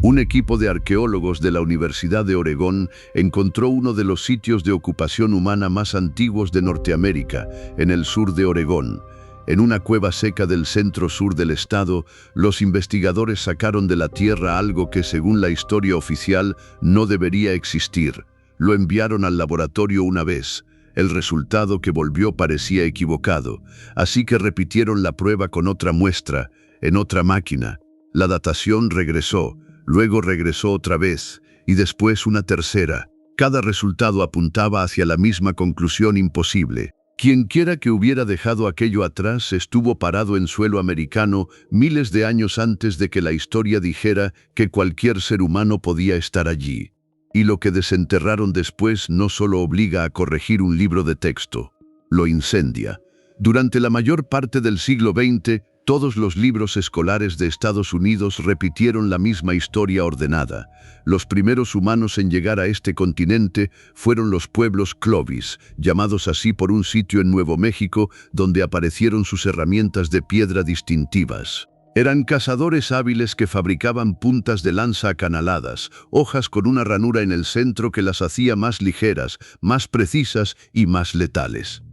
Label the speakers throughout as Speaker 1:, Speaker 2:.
Speaker 1: Un equipo de arqueólogos de la Universidad de Oregón encontró uno de los sitios de ocupación humana más antiguos de Norteamérica, en el sur de Oregón. En una cueva seca del centro-sur del estado, los investigadores sacaron de la tierra algo que, según la historia oficial, no debería existir. Lo enviaron al laboratorio una vez. El resultado que volvió parecía equivocado, así que repitieron la prueba con otra muestra, en otra máquina. La datación regresó, luego regresó otra vez, y después una tercera. Cada resultado apuntaba hacia la misma conclusión imposible. Quienquiera que hubiera dejado aquello atrás estuvo parado en suelo americano miles de años antes de que la historia dijera que cualquier ser humano podía estar allí. Y lo que desenterraron después no solo obliga a corregir un libro de texto, lo incendia. Durante la mayor parte del siglo XX, todos los libros escolares de Estados Unidos repitieron la misma historia ordenada. Los primeros humanos en llegar a este continente fueron los pueblos Clovis, llamados así por un sitio en Nuevo México donde aparecieron sus herramientas de piedra distintivas. Eran cazadores hábiles que fabricaban puntas de lanza acanaladas, hojas con una ranura en el centro que las hacía más ligeras, más precisas y más letales.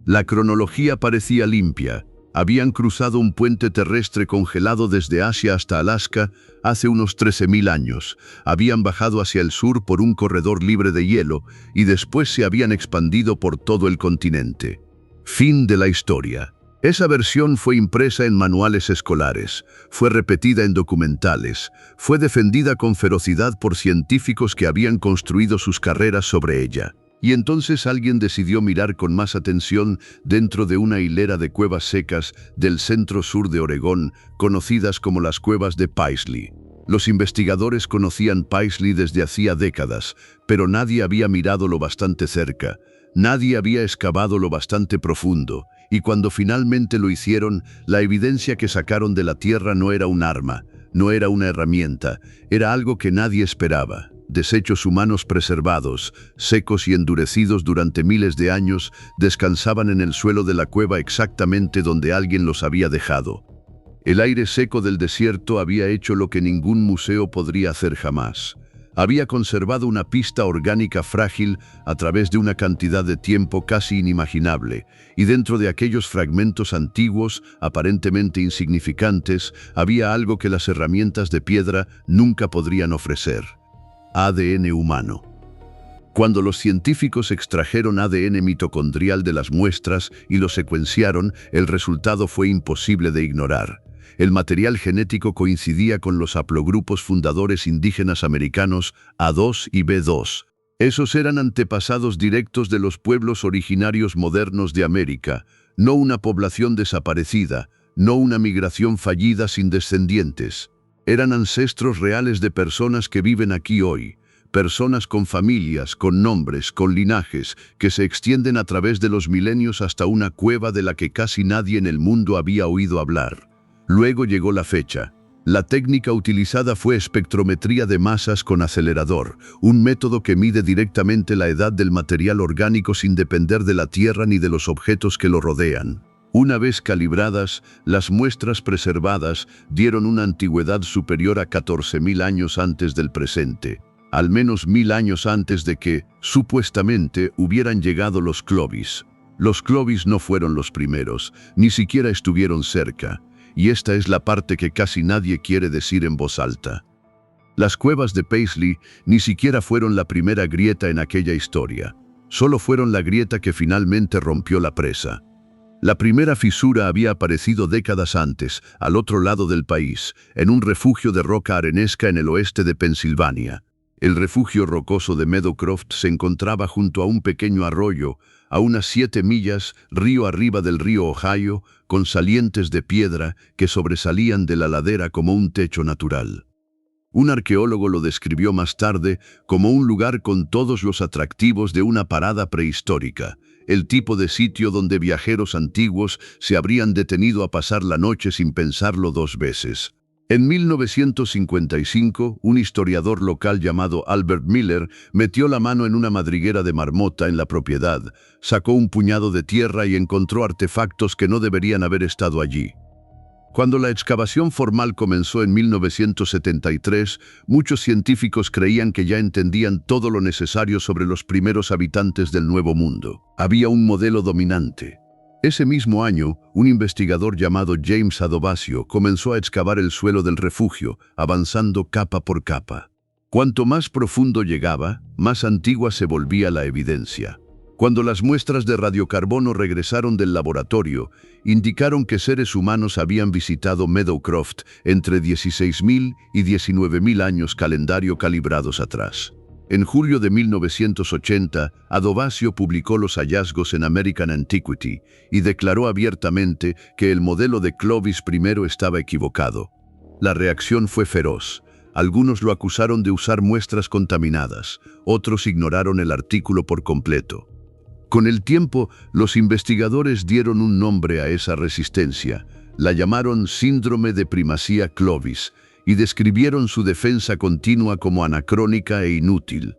Speaker 1: La cronología parecía limpia. Habían cruzado un puente terrestre congelado desde Asia hasta Alaska hace unos 13.000 años. Habían bajado hacia el sur por un corredor libre de hielo y después se habían expandido por todo el continente. Fin de la historia. Esa versión fue impresa en manuales escolares, fue repetida en documentales, fue defendida con ferocidad por científicos que habían construido sus carreras sobre ella. Y entonces alguien decidió mirar con más atención dentro de una hilera de cuevas secas del centro-sur de Oregón, conocidas como las cuevas de Paisley. Los investigadores conocían Paisley desde hacía décadas, pero nadie había mirado lo bastante cerca, nadie había excavado lo bastante profundo, y cuando finalmente lo hicieron, la evidencia que sacaron de la tierra no era un arma, no era una herramienta, era algo que nadie esperaba. Desechos humanos preservados, secos y endurecidos durante miles de años, descansaban en el suelo de la cueva exactamente donde alguien los había dejado. El aire seco del desierto había hecho lo que ningún museo podría hacer jamás. Había conservado una pista orgánica frágil a través de una cantidad de tiempo casi inimaginable, y dentro de aquellos fragmentos antiguos, aparentemente insignificantes, había algo que las herramientas de piedra nunca podrían ofrecer. ADN humano. Cuando los científicos extrajeron ADN mitocondrial de las muestras y lo secuenciaron, el resultado fue imposible de ignorar. El material genético coincidía con los haplogrupos fundadores indígenas americanos A2 y B2. Esos eran antepasados directos de los pueblos originarios modernos de América, no una población desaparecida, no una migración fallida sin descendientes. Eran ancestros reales de personas que viven aquí hoy, personas con familias, con nombres, con linajes, que se extienden a través de los milenios hasta una cueva de la que casi nadie en el mundo había oído hablar. Luego llegó la fecha. La técnica utilizada fue espectrometría de masas con acelerador, un método que mide directamente la edad del material orgánico sin depender de la Tierra ni de los objetos que lo rodean. Una vez calibradas, las muestras preservadas dieron una antigüedad superior a 14.000 años antes del presente, al menos 1.000 años antes de que, supuestamente, hubieran llegado los Clovis. Los Clovis no fueron los primeros, ni siquiera estuvieron cerca, y esta es la parte que casi nadie quiere decir en voz alta. Las cuevas de Paisley ni siquiera fueron la primera grieta en aquella historia, solo fueron la grieta que finalmente rompió la presa. La primera fisura había aparecido décadas antes, al otro lado del país, en un refugio de roca arenesca en el oeste de Pensilvania. El refugio rocoso de Meadowcroft se encontraba junto a un pequeño arroyo, a unas 7 millas río arriba del río Ohio, con salientes de piedra que sobresalían de la ladera como un techo natural. Un arqueólogo lo describió más tarde como un lugar con todos los atractivos de una parada prehistórica, el tipo de sitio donde viajeros antiguos se habrían detenido a pasar la noche sin pensarlo 2 veces. En 1955, un historiador local llamado Albert Miller metió la mano en una madriguera de marmota en la propiedad, sacó un puñado de tierra y encontró artefactos que no deberían haber estado allí. Cuando la excavación formal comenzó en 1973, muchos científicos creían que ya entendían todo lo necesario sobre los primeros habitantes del Nuevo Mundo. Había un modelo dominante. Ese mismo año, un investigador llamado James Adovasio comenzó a excavar el suelo del refugio, avanzando capa por capa. Cuanto más profundo llegaba, más antigua se volvía la evidencia. Cuando las muestras de radiocarbono regresaron del laboratorio, indicaron que seres humanos habían visitado Meadowcroft entre 16.000 y 19.000 años calendario calibrados atrás. En julio de 1980, Adovasio publicó los hallazgos en American Antiquity y declaró abiertamente que el modelo de Clovis I estaba equivocado. La reacción fue feroz. Algunos lo acusaron de usar muestras contaminadas, otros ignoraron el artículo por completo. Con el tiempo, los investigadores dieron un nombre a esa resistencia. La llamaron Síndrome de Primacía Clovis y describieron su defensa continua como anacrónica e inútil.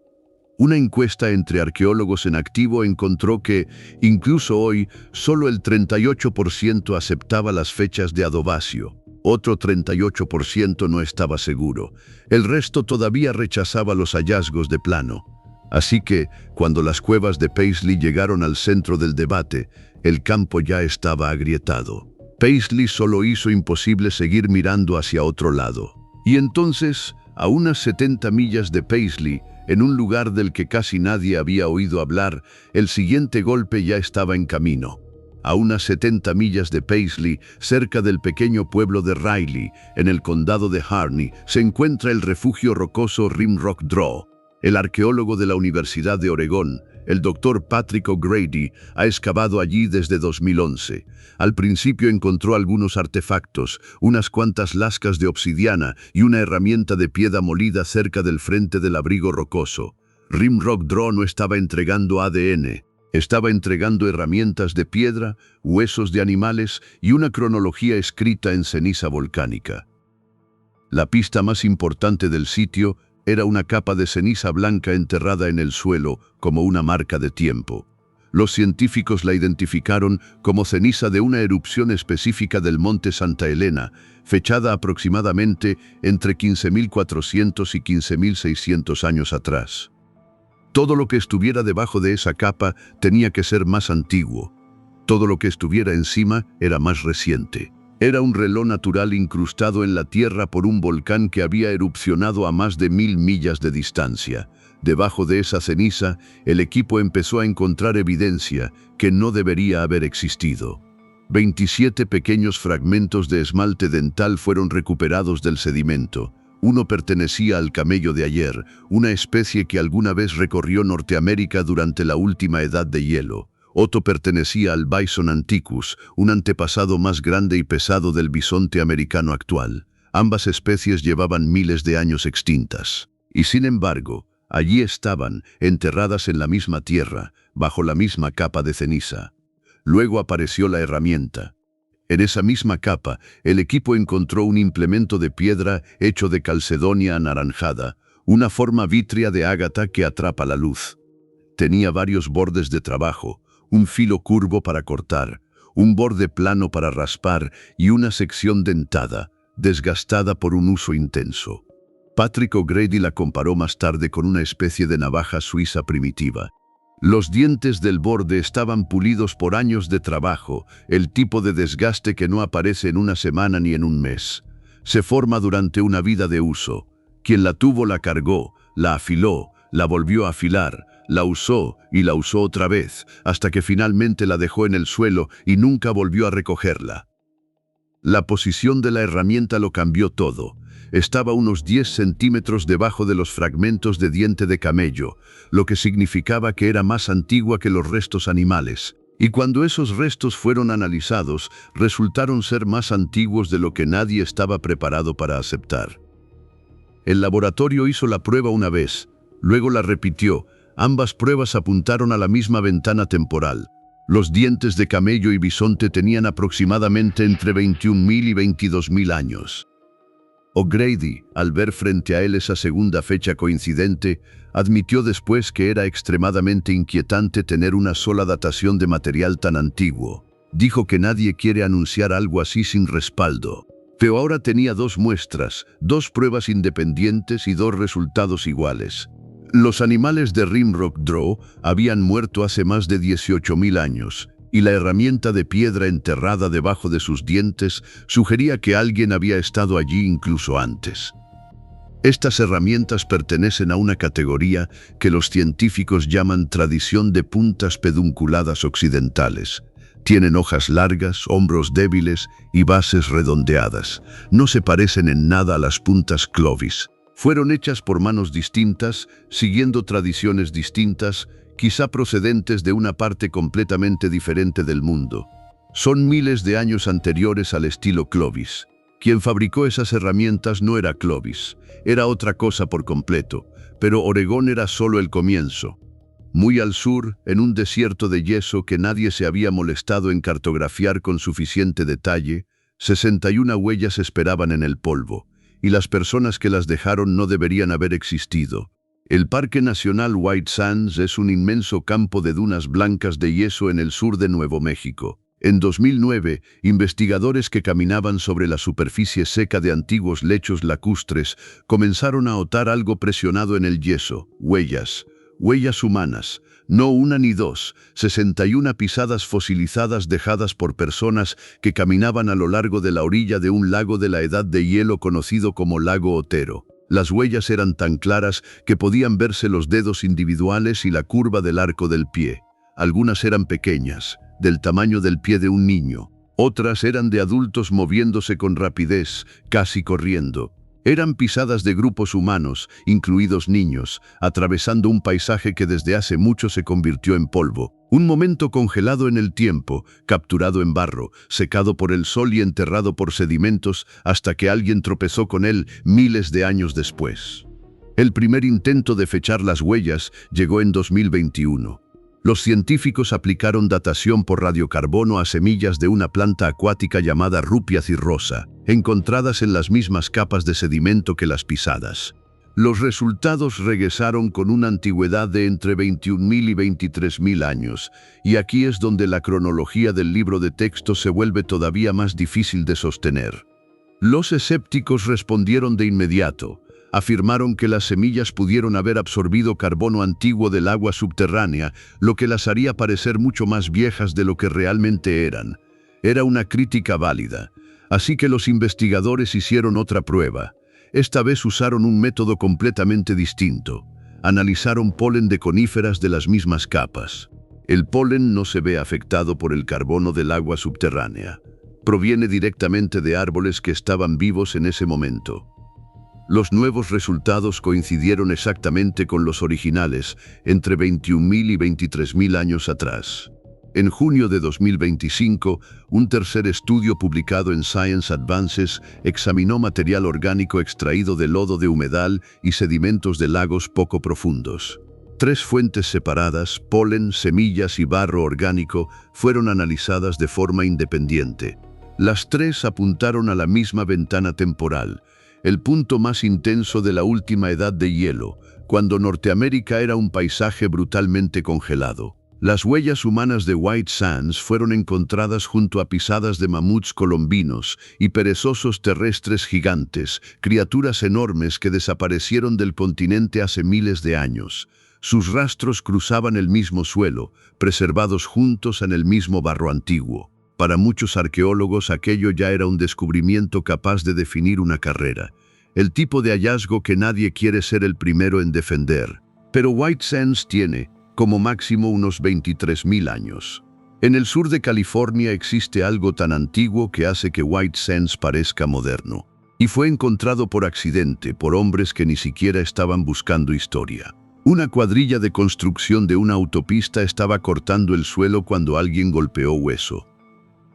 Speaker 1: Una encuesta entre arqueólogos en activo encontró que, incluso hoy, solo el 38% aceptaba las fechas de Adovasio. Otro 38% no estaba seguro. El resto todavía rechazaba los hallazgos de plano. Así que, cuando las cuevas de Paisley llegaron al centro del debate, el campo ya estaba agrietado. Paisley solo hizo imposible seguir mirando hacia otro lado. Y entonces, a unas 70 millas de Paisley, en un lugar del que casi nadie había oído hablar, el siguiente golpe ya estaba en camino. A unas 70 millas de Paisley, cerca del pequeño pueblo de Riley, en el condado de Harney, se encuentra el refugio rocoso Rimrock Draw. El arqueólogo de la Universidad de Oregón, el Dr. Patrick O'Grady, ha excavado allí desde 2011. Al principio encontró algunos artefactos, unas cuantas lascas de obsidiana y una herramienta de piedra molida cerca del frente del abrigo rocoso. Rimrock Draw no estaba entregando ADN, estaba entregando herramientas de piedra, huesos de animales y una cronología escrita en ceniza volcánica. La pista más importante del sitio era una capa de ceniza blanca enterrada en el suelo como una marca de tiempo. Los científicos la identificaron como ceniza de una erupción específica del monte Santa Elena, fechada aproximadamente entre 15.400 y 15.600 años atrás. Todo lo que estuviera debajo de esa capa tenía que ser más antiguo. Todo lo que estuviera encima era más reciente. Era un reloj natural incrustado en la tierra por un volcán que había erupcionado a más de 1000 millas de distancia. Debajo de esa ceniza, el equipo empezó a encontrar evidencia que no debería haber existido. 27 pequeños fragmentos de esmalte dental fueron recuperados del sedimento. Uno pertenecía al camello de ayer, una especie que alguna vez recorrió Norteamérica durante la última edad de hielo. Otro pertenecía al Bison antiquus, un antepasado más grande y pesado del bisonte americano actual. Ambas especies llevaban miles de años extintas. Y sin embargo, allí estaban, enterradas en la misma tierra, bajo la misma capa de ceniza. Luego apareció la herramienta. En esa misma capa, el equipo encontró un implemento de piedra hecho de calcedonia anaranjada, una forma vítrea de ágata que atrapa la luz. Tenía varios bordes de trabajo, un filo curvo para cortar, un borde plano para raspar y una sección dentada, desgastada por un uso intenso. Patrick O'Grady la comparó más tarde con una especie de navaja suiza primitiva. Los dientes del borde estaban pulidos por años de trabajo, el tipo de desgaste que no aparece en una semana ni en un mes. Se forma durante una vida de uso. Quien la tuvo la cargó, la afiló, la volvió a afilar, la usó y la usó otra vez, hasta que finalmente la dejó en el suelo y nunca volvió a recogerla. La posición de la herramienta lo cambió todo. Estaba unos 10 centímetros debajo de los fragmentos de diente de camello, lo que significaba que era más antigua que los restos animales. Y cuando esos restos fueron analizados, resultaron ser más antiguos de lo que nadie estaba preparado para aceptar. El laboratorio hizo la prueba una vez, luego la repitió. Ambas pruebas apuntaron a la misma ventana temporal. Los dientes de camello y bisonte tenían aproximadamente entre 21.000 y 22.000 años. O'Grady, al ver frente a él esa segunda fecha coincidente, admitió después que era extremadamente inquietante tener una sola datación de material tan antiguo. Dijo que nadie quiere anunciar algo así sin respaldo. Pero ahora tenía 2 muestras, 2 pruebas independientes y 2 resultados iguales. Los animales de Rimrock Draw habían muerto hace más de 18.000 años, y la herramienta de piedra enterrada debajo de sus dientes sugería que alguien había estado allí incluso antes. Estas herramientas pertenecen a una categoría que los científicos llaman tradición de puntas pedunculadas occidentales. Tienen hojas largas, hombros débiles y bases redondeadas. No se parecen en nada a las puntas Clovis. Fueron hechas por manos distintas, siguiendo tradiciones distintas, quizá procedentes de una parte completamente diferente del mundo. Son miles de años anteriores al estilo Clovis. Quien fabricó esas herramientas no era Clovis, era otra cosa por completo, pero Oregón era solo el comienzo. Muy al sur, en un desierto de yeso que nadie se había molestado en cartografiar con suficiente detalle, 61 huellas esperaban en el polvo, y las personas que las dejaron no deberían haber existido. El Parque Nacional White Sands es un inmenso campo de dunas blancas de yeso en el sur de Nuevo México. En 2009, investigadores que caminaban sobre la superficie seca de antiguos lechos lacustres comenzaron a notar algo presionado en el yeso, huellas humanas, no una ni dos, 61 pisadas fosilizadas dejadas por personas que caminaban a lo largo de la orilla de un lago de la edad de hielo conocido como Lago Otero. Las huellas eran tan claras que podían verse los dedos individuales y la curva del arco del pie. Algunas eran pequeñas, del tamaño del pie de un niño. Otras eran de adultos moviéndose con rapidez, casi corriendo. Eran pisadas de grupos humanos, incluidos niños, atravesando un paisaje que desde hace mucho se convirtió en polvo. Un momento congelado en el tiempo, capturado en barro, secado por el sol y enterrado por sedimentos hasta que alguien tropezó con él miles de años después. El primer intento de fechar las huellas llegó en 2021. Los científicos aplicaron datación por radiocarbono a semillas de una planta acuática llamada Rupia cirrosa, encontradas en las mismas capas de sedimento que las pisadas. Los resultados regresaron con una antigüedad de entre 21.000 y 23.000 años, y aquí es donde la cronología del libro de texto se vuelve todavía más difícil de sostener. Los escépticos respondieron de inmediato. Afirmaron que las semillas pudieron haber absorbido carbono antiguo del agua subterránea, lo que las haría parecer mucho más viejas de lo que realmente eran. Era una crítica válida, así que los investigadores hicieron otra prueba. Esta vez usaron un método completamente distinto. Analizaron polen de coníferas de las mismas capas. El polen no se ve afectado por el carbono del agua subterránea. Proviene directamente de árboles que estaban vivos en ese momento. Los nuevos resultados coincidieron exactamente con los originales, entre 21.000 y 23.000 años atrás. En junio de 2025, un tercer estudio publicado en Science Advances examinó material orgánico extraído de lodo de humedal y sedimentos de lagos poco profundos. 3 fuentes separadas, polen, semillas y barro orgánico, fueron analizadas de forma independiente. Las 3 apuntaron a la misma ventana temporal, el punto más intenso de la última edad de hielo, cuando Norteamérica era un paisaje brutalmente congelado. Las huellas humanas de White Sands fueron encontradas junto a pisadas de mamuts colombinos y perezosos terrestres gigantes, criaturas enormes que desaparecieron del continente hace miles de años. Sus rastros cruzaban el mismo suelo, preservados juntos en el mismo barro antiguo. Para muchos arqueólogos aquello ya era un descubrimiento capaz de definir una carrera, el tipo de hallazgo que nadie quiere ser el primero en defender. Pero White Sands tiene, como máximo, unos 23.000 años. En el sur de California existe algo tan antiguo que hace que White Sands parezca moderno. Y fue encontrado por accidente, por hombres que ni siquiera estaban buscando historia. Una cuadrilla de construcción de una autopista estaba cortando el suelo cuando alguien golpeó hueso.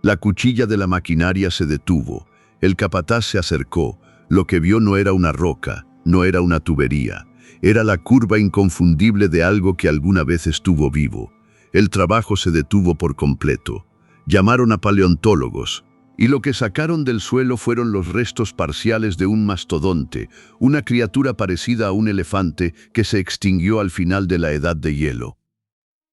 Speaker 1: La cuchilla de la maquinaria se detuvo. El capataz se acercó. Lo que vio no era una roca, no era una tubería. Era la curva inconfundible de algo que alguna vez estuvo vivo. El trabajo se detuvo por completo. Llamaron a paleontólogos, y lo que sacaron del suelo fueron los restos parciales de un mastodonte, una criatura parecida a un elefante que se extinguió al final de la edad de hielo.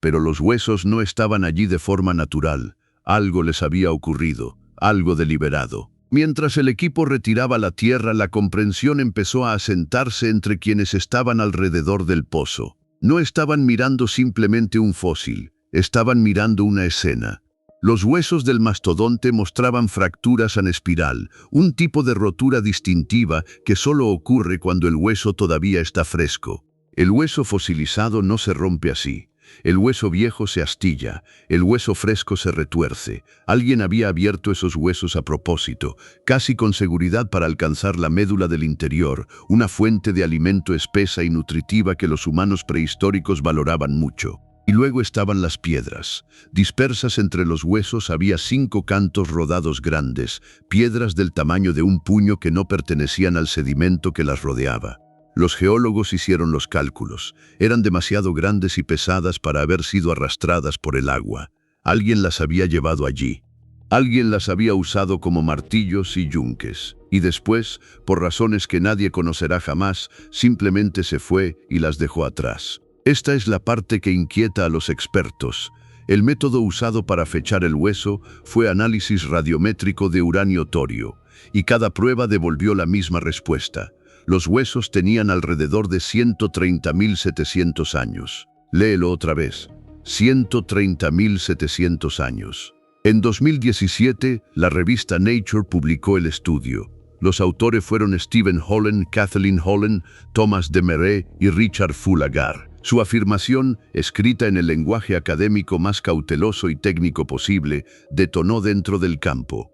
Speaker 1: Pero los huesos no estaban allí de forma natural. Algo les había ocurrido, algo deliberado. Mientras el equipo retiraba la tierra, la comprensión empezó a asentarse entre quienes estaban alrededor del pozo. No estaban mirando simplemente un fósil, estaban mirando una escena. Los huesos del mastodonte mostraban fracturas en espiral, un tipo de rotura distintiva que solo ocurre cuando el hueso todavía está fresco. El hueso fosilizado no se rompe así. El hueso viejo se astilla, el hueso fresco se retuerce. Alguien había abierto esos huesos a propósito, casi con seguridad para alcanzar la médula del interior, una fuente de alimento espesa y nutritiva que los humanos prehistóricos valoraban mucho. Y luego estaban las piedras. Dispersas entre los huesos había 5 cantos rodados grandes, piedras del tamaño de un puño que no pertenecían al sedimento que las rodeaba. Los geólogos hicieron los cálculos. Eran demasiado grandes y pesadas para haber sido arrastradas por el agua. Alguien las había llevado allí. Alguien las había usado como martillos y yunques. Y después, por razones que nadie conocerá jamás, simplemente se fue y las dejó atrás. Esta es la parte que inquieta a los expertos. El método usado para fechar el hueso fue análisis radiométrico de uranio-torio, y cada prueba devolvió la misma respuesta. Los huesos tenían alrededor de 130.700 años. Léelo otra vez. 130.700 años. En 2017, la revista Nature publicó el estudio. Los autores fueron Stephen Holland, Kathleen Holland, Thomas Demeray y Richard Fullagar. Su afirmación, escrita en el lenguaje académico más cauteloso y técnico posible, detonó dentro del campo.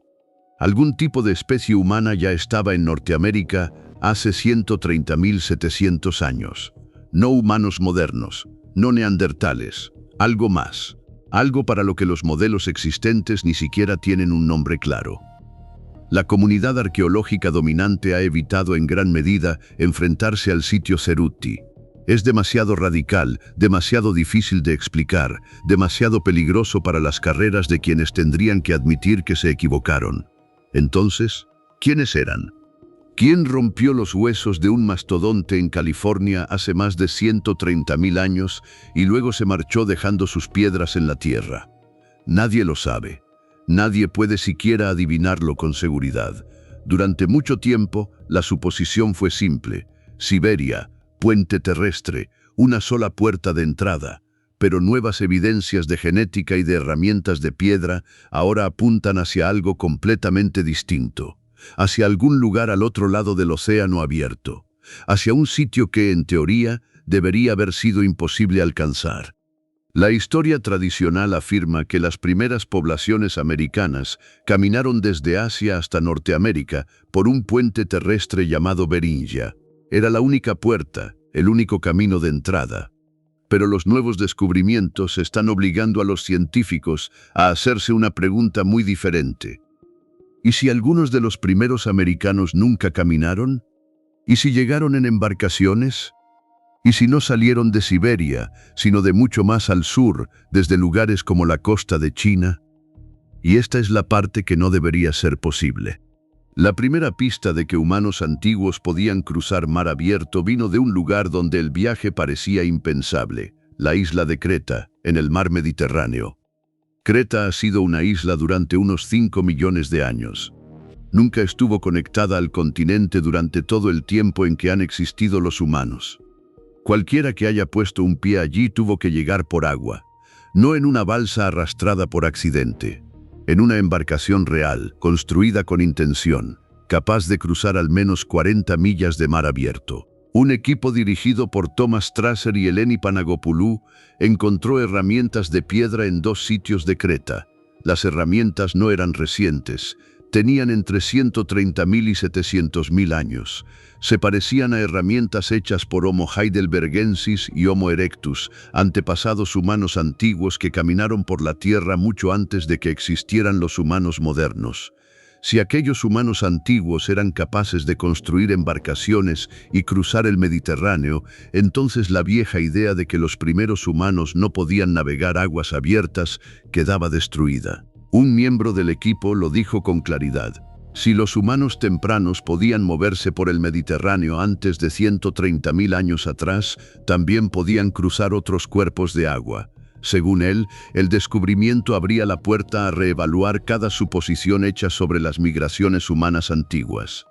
Speaker 1: Algún tipo de especie humana ya estaba en Norteamérica hace 130.700 años. No humanos modernos, no neandertales, algo más. Algo para lo que los modelos existentes ni siquiera tienen un nombre claro. La comunidad arqueológica dominante ha evitado en gran medida enfrentarse al sitio Cerutti. Es demasiado radical, demasiado difícil de explicar, demasiado peligroso para las carreras de quienes tendrían que admitir que se equivocaron. Entonces, ¿quiénes eran? ¿Quién rompió los huesos de un mastodonte en California hace más de 130.000 años y luego se marchó dejando sus piedras en la tierra? Nadie lo sabe. Nadie puede siquiera adivinarlo con seguridad. Durante mucho tiempo, la suposición fue simple. Siberia, puente terrestre, una sola puerta de entrada. Pero nuevas evidencias de genética y de herramientas de piedra ahora apuntan hacia algo completamente distinto. Hacia algún lugar al otro lado del océano abierto, hacia un sitio que, en teoría, debería haber sido imposible alcanzar. La historia tradicional afirma que las primeras poblaciones americanas caminaron desde Asia hasta Norteamérica por un puente terrestre llamado Beringia. Era la única puerta, el único camino de entrada. Pero los nuevos descubrimientos están obligando a los científicos a hacerse una pregunta muy diferente. ¿Y si algunos de los primeros americanos nunca caminaron? ¿Y si llegaron en embarcaciones? ¿Y si no salieron de Siberia, sino de mucho más al sur, desde lugares como la costa de China? Y esta es la parte que no debería ser posible. La primera pista de que humanos antiguos podían cruzar mar abierto vino de un lugar donde el viaje parecía impensable, la isla de Creta, en el mar Mediterráneo. Creta ha sido una isla durante unos 5 millones de años. Nunca estuvo conectada al continente durante todo el tiempo en que han existido los humanos. Cualquiera que haya puesto un pie allí tuvo que llegar por agua, no en una balsa arrastrada por accidente, en una embarcación real, construida con intención, capaz de cruzar al menos 40 millas de mar abierto. Un equipo dirigido por Thomas Strasser y Eleni Panagopoulou encontró herramientas de piedra en 2 sitios de Creta. Las herramientas no eran recientes, tenían entre 130.000 y 700.000 años. Se parecían a herramientas hechas por Homo heidelbergensis y Homo erectus, antepasados humanos antiguos que caminaron por la tierra mucho antes de que existieran los humanos modernos. Si aquellos humanos antiguos eran capaces de construir embarcaciones y cruzar el Mediterráneo, entonces la vieja idea de que los primeros humanos no podían navegar aguas abiertas quedaba destruida. Un miembro del equipo lo dijo con claridad. Si los humanos tempranos podían moverse por el Mediterráneo antes de 130.000 años atrás, también podían cruzar otros cuerpos de agua. Según él, el descubrimiento abría la puerta a reevaluar cada suposición hecha sobre las migraciones humanas antiguas.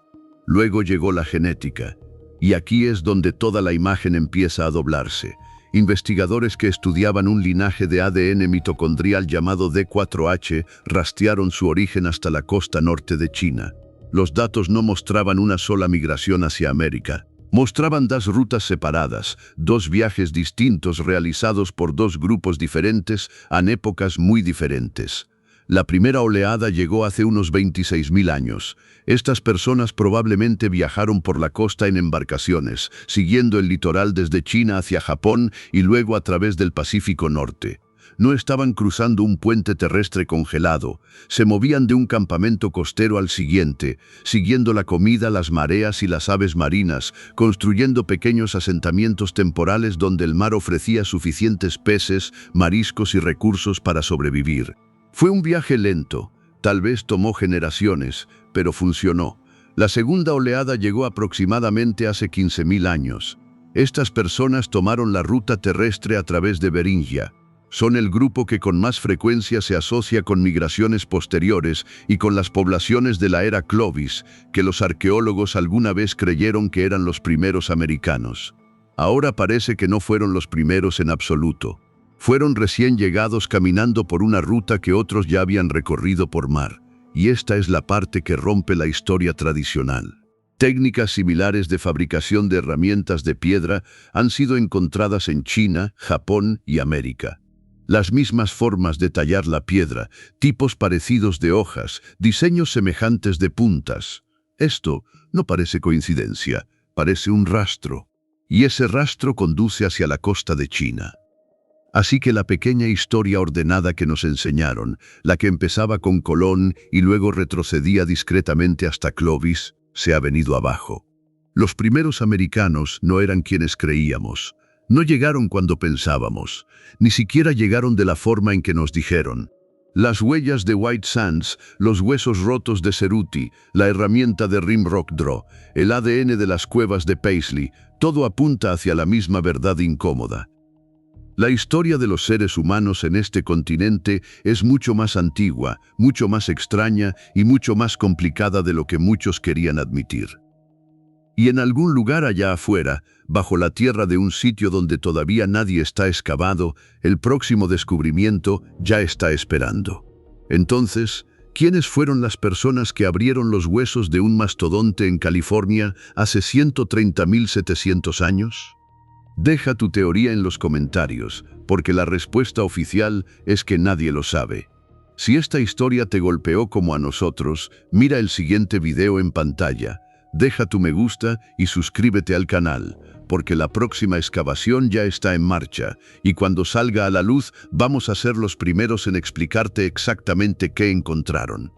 Speaker 1: Luego llegó la genética, y aquí es donde toda la imagen empieza a doblarse. Investigadores que estudiaban un linaje de ADN mitocondrial llamado D4H rastrearon su origen hasta la costa norte de China. Los datos no mostraban una sola migración hacia América. Mostraban dos rutas separadas, dos viajes distintos realizados por dos grupos diferentes en épocas muy diferentes. La primera oleada llegó hace unos 26.000 años. Estas personas probablemente viajaron por la costa en embarcaciones, siguiendo el litoral desde China hacia Japón y luego a través del Pacífico Norte. No estaban cruzando un puente terrestre congelado, se movían de un campamento costero al siguiente, siguiendo la comida, las mareas y las aves marinas, construyendo pequeños asentamientos temporales donde el mar ofrecía suficientes peces, mariscos y recursos para sobrevivir. Fue un viaje lento, tal vez tomó generaciones, pero funcionó. La segunda oleada llegó aproximadamente hace 15.000 años. Estas personas tomaron la ruta terrestre a través de Beringia. Son el grupo que con más frecuencia se asocia con migraciones posteriores y con las poblaciones de la era Clovis, que los arqueólogos alguna vez creyeron que eran los primeros americanos. Ahora parece que no fueron los primeros en absoluto. Fueron recién llegados caminando por una ruta que otros ya habían recorrido por mar. Y esta es la parte que rompe la historia tradicional. Técnicas similares de fabricación de herramientas de piedra han sido encontradas en China, Japón y América. Las mismas formas de tallar la piedra, tipos parecidos de hojas, diseños semejantes de puntas. Esto no parece coincidencia, parece un rastro. Y ese rastro conduce hacia la costa de China. Así que la pequeña historia ordenada que nos enseñaron, la que empezaba con Colón y luego retrocedía discretamente hasta Clovis, se ha venido abajo. Los primeros americanos no eran quienes creíamos. No llegaron cuando pensábamos, ni siquiera llegaron de la forma en que nos dijeron. Las huellas de White Sands, los huesos rotos de Ceruti, la herramienta de Rimrock Draw, el ADN de las cuevas de Paisley, todo apunta hacia la misma verdad incómoda. La historia de los seres humanos en este continente es mucho más antigua, mucho más extraña y mucho más complicada de lo que muchos querían admitir. Y en algún lugar allá afuera, bajo la tierra de un sitio donde todavía nadie está excavado, el próximo descubrimiento ya está esperando. Entonces, ¿quiénes fueron las personas que abrieron los huesos de un mastodonte en California hace 130.700 años? Deja tu teoría en los comentarios, porque la respuesta oficial es que nadie lo sabe. Si esta historia te golpeó como a nosotros, mira el siguiente video en pantalla. Deja tu me gusta y suscríbete al canal, porque la próxima excavación ya está en marcha, y cuando salga a la luz vamos a ser los primeros en explicarte exactamente qué encontraron.